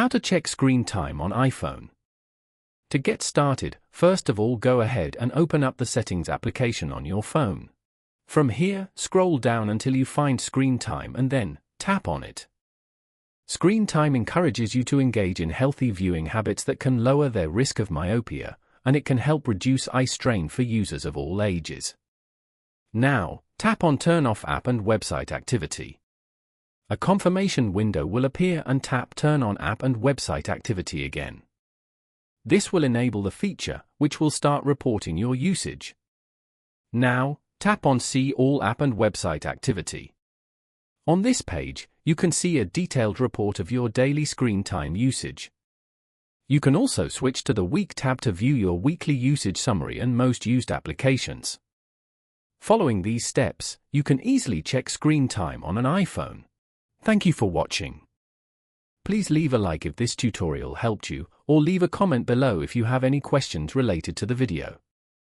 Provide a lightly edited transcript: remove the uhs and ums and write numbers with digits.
How to check screen time on iPhone. To get started, first of all go ahead and open up the Settings application on your phone. From here, scroll down until you find Screen Time and then tap on it. Screen time encourages you to engage in healthy viewing habits that can lower their risk of myopia, and it can help reduce eye strain for users of all ages. Now, tap on Turn Off App and Website Activity. A confirmation window will appear and tap Turn on App and Website Activity again. This will enable the feature, which will start reporting your usage. Now, tap on See All App and Website Activity. On this page, you can see a detailed report of your daily screen time usage. You can also switch to the Week tab to view your weekly usage summary and most used applications. Following these steps, you can easily check screen time on an iPhone. Thank you for watching. Please leave a like if this tutorial helped you, or leave a comment below if you have any questions related to the video.